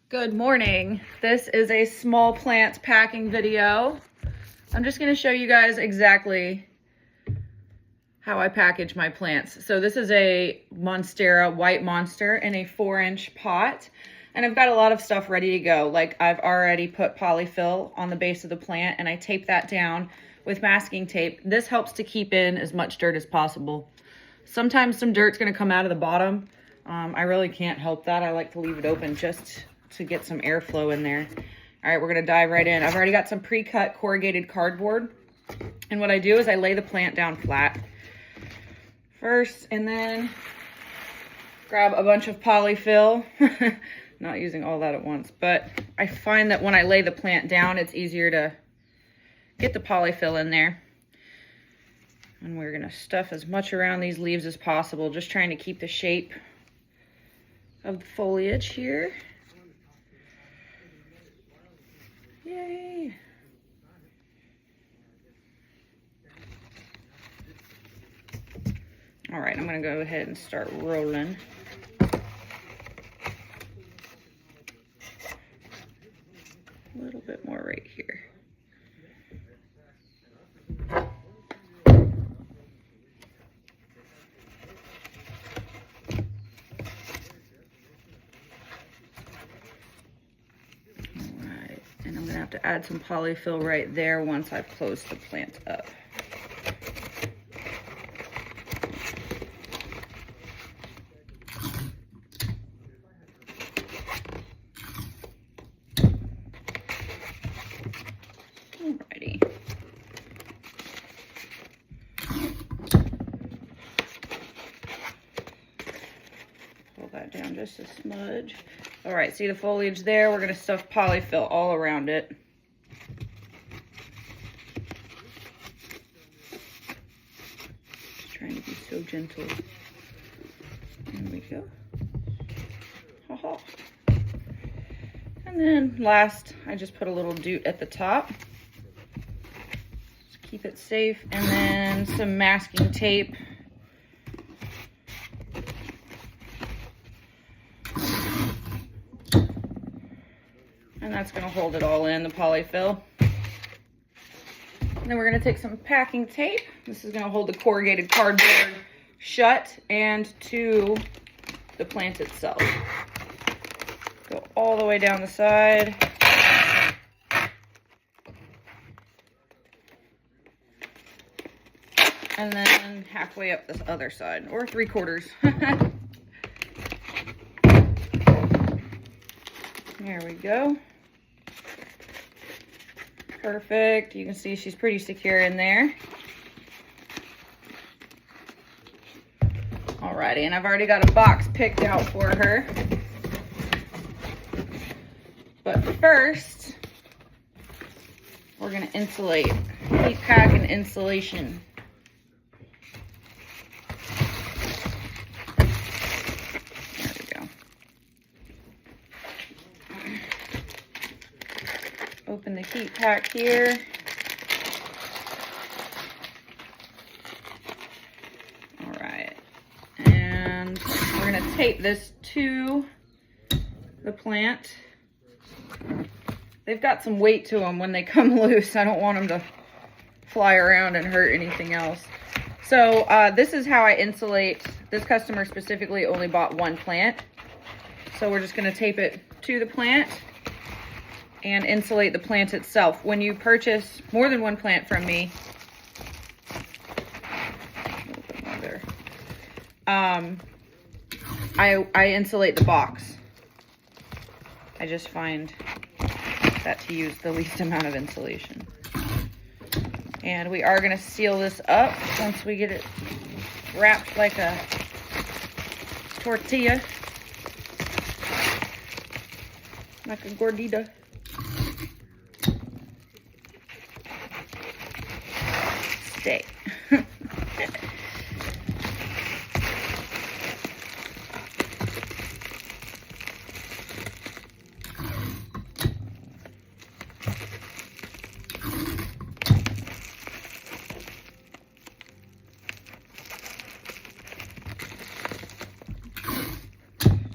Good morning. This is a small plant packing video. I'm just going to show you guys exactly how I package my plants. So this is a Monstera White Monster in a 4-inch pot. And I've got a lot of stuff ready to go. Like I've already put polyfill on the base of the plant and I tape that down with masking tape. This helps to keep in as much dirt as possible. Sometimes some dirt's going to come out of the bottom. I really can't help that. I like to leave it open just to get some airflow in there. All right, we're gonna dive right in. I've already got some pre-cut corrugated cardboard. And what I do is I lay the plant down flat first and then grab a bunch of polyfill. Not using all that at once, but I find that when I lay the plant down, it's easier to get the polyfill in there. And we're gonna stuff as much around these leaves as possible, just trying to keep the shape of the foliage here. Yay! All right, I'm gonna go ahead and start rolling. A little bit more right here. And I'm gonna have to add some polyfill right there once I've closed the plant up. Alrighty. Pull that down just a smudge. All right, see the foliage there? We're gonna stuff polyfill all around it. Just trying to be so gentle. There we go. Ha-ha. And then last, I just put a little doot at the top. Just keep it safe. And then some masking tape. And that's gonna hold it all in, the polyfill. And then we're gonna take some packing tape. This is gonna hold the corrugated cardboard shut and to the plant itself. Go all the way down the side. And then halfway up this other side, or 3/4. There we go. Perfect. You can see she's pretty secure in there. Alrighty, and I've already got a box picked out for her. But first, we're gonna insulate. Heat pack and insulation. There we go. Open the heat pack here. All right, and we're gonna tape this to the plant. They've got some weight to them when they come loose. I don't want them to fly around and hurt anything else. So this is how I insulate. This customer specifically only bought one plant. So we're just gonna tape it to the plant and insulate the plant itself. When you purchase more than one plant from me, a little bit more there, I insulate the box. I just find that to use the least amount of insulation. And we are gonna seal this up once we get it wrapped like a tortilla, like a gordita. Stay.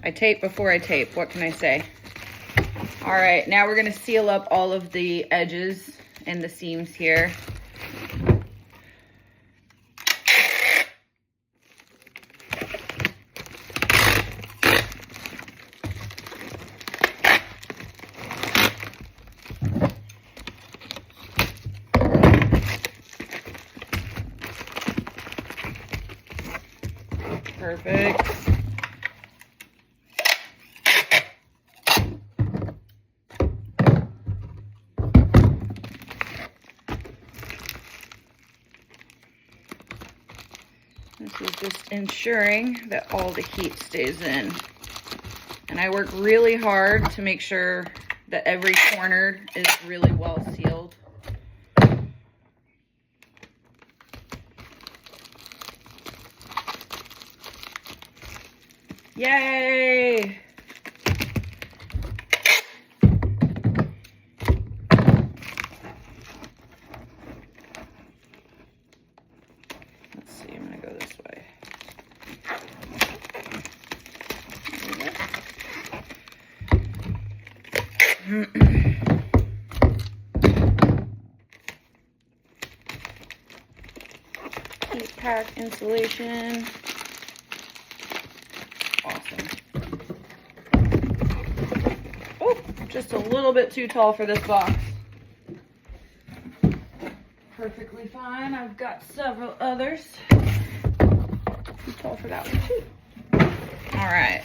I tape before I tape. What can I say? All right, now we're gonna seal up all of the edges and the seams here. Perfect. This is just ensuring that all the heat stays in. And I work really hard to make sure that every corner is really well sealed. Yay! Let's see, I'm gonna go this way. Heat pack insulation. Awesome. Oh, just a little bit too tall for this box. Perfectly fine. I've got several others. Too tall for that one too. All right,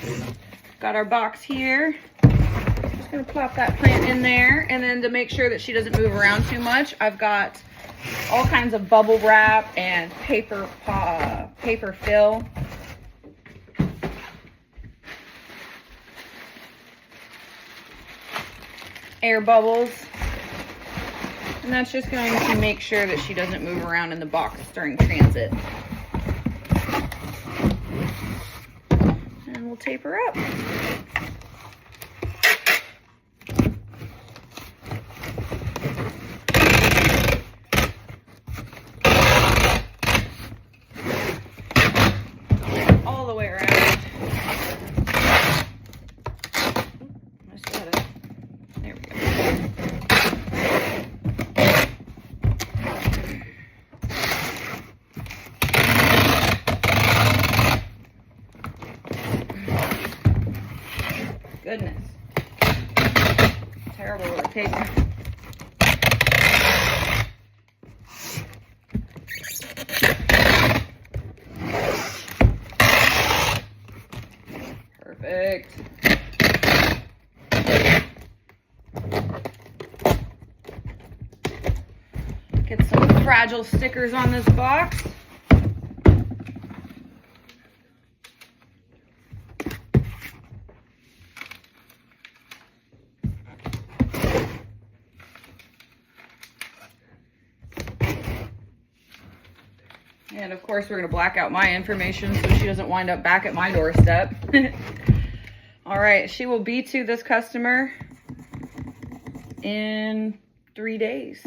got our box here. Just gonna plop that plant in there, and then to make sure that she doesn't move around too much, I've got all kinds of bubble wrap and paper fill. Air bubbles, and that's just going to make sure that she doesn't move around in the box during transit. And we'll tape her up. All the way around. There we go. Goodness. Terrible with the tape. Perfect. Get some fragile stickers on this box. And of course, we're going to black out my information so she doesn't wind up back at my doorstep. All right, she will be to this customer in 3 days.